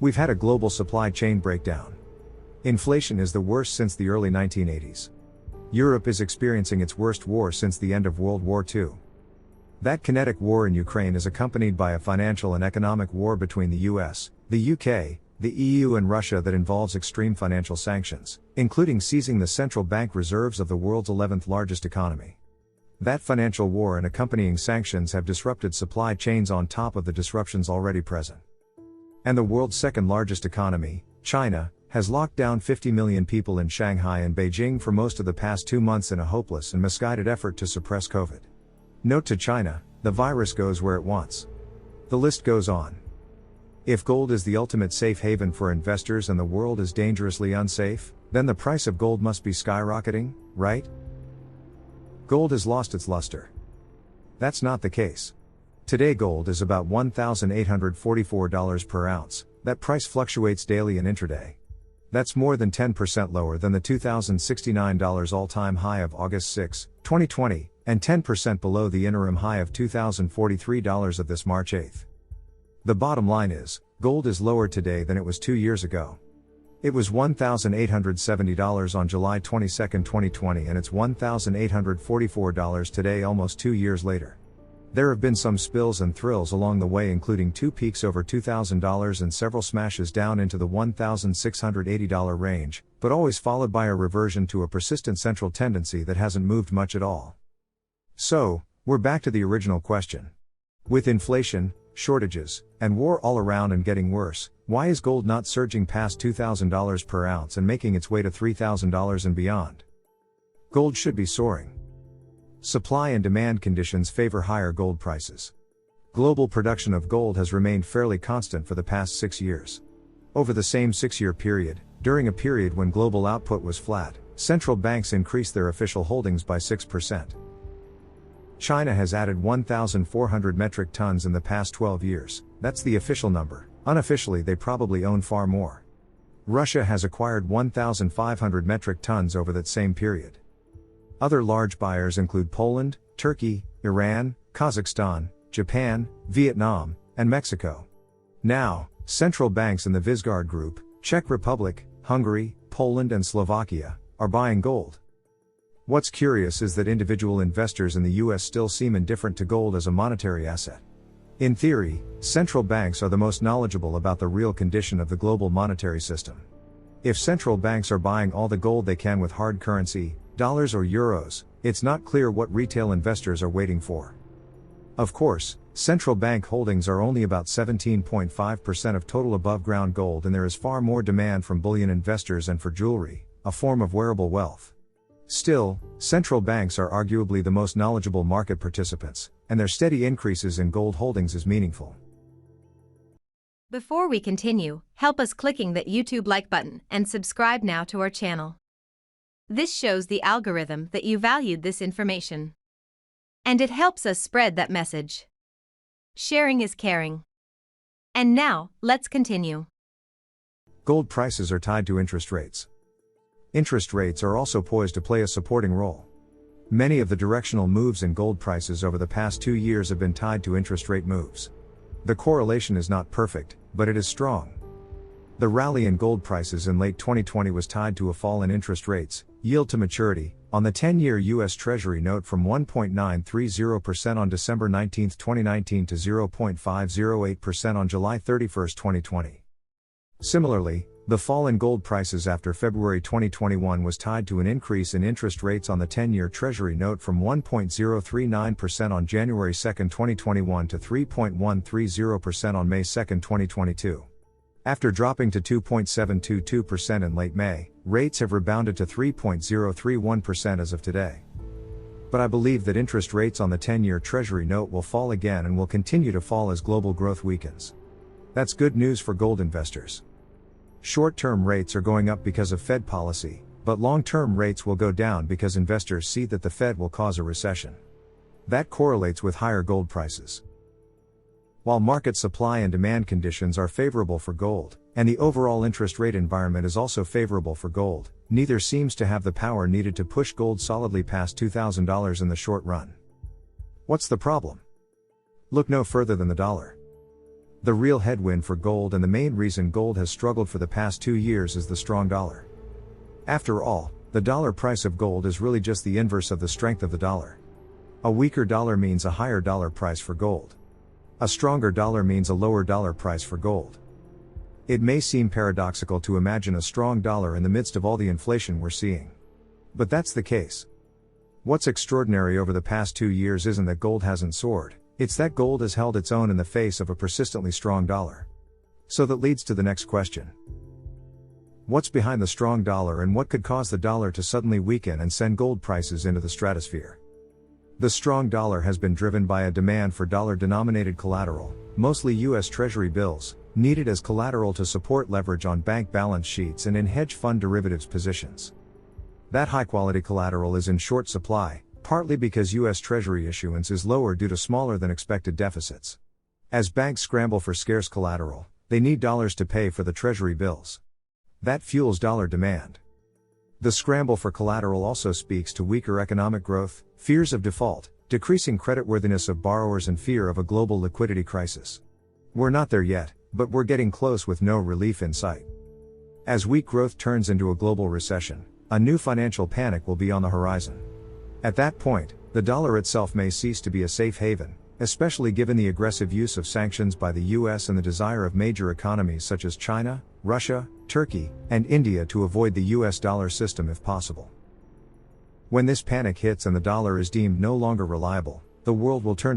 We've had a global supply chain breakdown. Inflation is the worst since the early 1980s. Europe is experiencing its worst war since the end of World War II. That kinetic war in Ukraine is accompanied by a financial and economic war between the US, the UK, the EU and Russia that involves extreme financial sanctions, including seizing the central bank reserves of the world's 11th largest economy. That financial war and accompanying sanctions have disrupted supply chains on top of the disruptions already present. And the world's second largest economy, China, has locked down 50 million people in Shanghai and Beijing for most of the past 2 months in a hopeless and misguided effort to suppress COVID. Note to China, the virus goes where it wants. The list goes on. If gold is the ultimate safe haven for investors and the world is dangerously unsafe, then the price of gold must be skyrocketing, right? Gold has lost its luster. That's not the case. Today gold is about $1,844 per ounce. That price fluctuates daily and intraday. That's more than 10% lower than the $2,069 all-time high of August 6, 2020, and 10% below the interim high of $2,043 of this March 8. The bottom line is, gold is lower today than it was 2 years ago. It was $1,870 on July 22, 2020 and it's $1,844 today almost 2 years later. There have been some spills and thrills along the way, including 2 peaks over $2,000 and several smashes down into the $1,680 range, but always followed by a reversion to a persistent central tendency that hasn't moved much at all. So, we're back to the original question. With inflation, shortages, and war all around and getting worse, why is gold not surging past $2,000 per ounce and making its way to $3,000 and beyond? Gold should be soaring. Supply and demand conditions favor higher gold prices. Global production of gold has remained fairly constant for the past 6 years. Over the same 6-year period, during a period when global output was flat, central banks increased their official holdings by 6%. China has added 1,400 metric tons in the past 12 years, that's the official number. Unofficially they probably own far more. Russia has acquired 1,500 metric tons over that same period. Other large buyers include Poland, Turkey, Iran, Kazakhstan, Japan, Vietnam, and Mexico. Now, central banks in the Visegrad Group, Czech Republic, Hungary, Poland and Slovakia, are buying gold. What's curious is that individual investors in the US still seem indifferent to gold as a monetary asset. In theory, central banks are the most knowledgeable about the real condition of the global monetary system. If central banks are buying all the gold they can with hard currency, dollars or euros, it's not clear what retail investors are waiting for. Of course, central bank holdings are only about 17.5% of total above-ground gold, and there is far more demand from bullion investors and for jewelry, a form of wearable wealth. Still, central banks are arguably the most knowledgeable market participants, and their steady increases in gold holdings is meaningful. Before we continue, help us clicking that YouTube like button and subscribe now to our channel. This shows the algorithm that you valued this information. And it helps us spread that message. Sharing is caring. And now, let's continue. Gold prices are tied to interest rates. Interest rates are also poised to play a supporting role. Many of the directional moves in gold prices over the past 2 years have been tied to interest rate moves. The correlation is not perfect, but it is strong. The rally in gold prices in late 2020 was tied to a fall in interest rates, yield to maturity, on the 10-year U.S. Treasury note from 1.930% on December 19, 2019 to 0.508% on July 31, 2020. Similarly, the fall in gold prices after February 2021 was tied to an increase in interest rates on the 10-year Treasury note from 1.039% on January 2, 2021 to 3.130% on May 2, 2022. After dropping to 2.722% in late May, rates have rebounded to 3.031% as of today. But I believe that interest rates on the 10-year Treasury note will fall again and will continue to fall as global growth weakens. That's good news for gold investors. Short-term rates are going up because of Fed policy, but long-term rates will go down because investors see that the Fed will cause a recession. That correlates with higher gold prices. While market supply and demand conditions are favorable for gold, and the overall interest rate environment is also favorable for gold, neither seems to have the power needed to push gold solidly past $2,000 in the short run. What's the problem? Look no further than the dollar. The real headwind for gold and the main reason gold has struggled for the past 2 years is the strong dollar. After all, the dollar price of gold is really just the inverse of the strength of the dollar. A weaker dollar means a higher dollar price for gold. A stronger dollar means a lower dollar price for gold. It may seem paradoxical to imagine a strong dollar in the midst of all the inflation we're seeing. But that's the case. What's extraordinary over the past 2 years isn't that gold hasn't soared, it's that gold has held its own in the face of a persistently strong dollar. So that leads to the next question. What's behind the strong dollar and what could cause the dollar to suddenly weaken and send gold prices into the stratosphere? The strong dollar has been driven by a demand for dollar-denominated collateral, mostly U.S. Treasury bills, needed as collateral to support leverage on bank balance sheets and in hedge fund derivatives positions. That high-quality collateral is in short supply, partly because U.S. Treasury issuance is lower due to smaller than expected deficits. As banks scramble for scarce collateral, they need dollars to pay for the Treasury bills. That fuels dollar demand. The scramble for collateral also speaks to weaker economic growth, fears of default, decreasing creditworthiness of borrowers and fear of a global liquidity crisis. We're not there yet, but we're getting close with no relief in sight. As weak growth turns into a global recession, a new financial panic will be on the horizon. At that point, the dollar itself may cease to be a safe haven, especially given the aggressive use of sanctions by the US and the desire of major economies such as China, Russia, Turkey, and India to avoid the US dollar system if possible. When this panic hits and the dollar is deemed no longer reliable, the world will turn to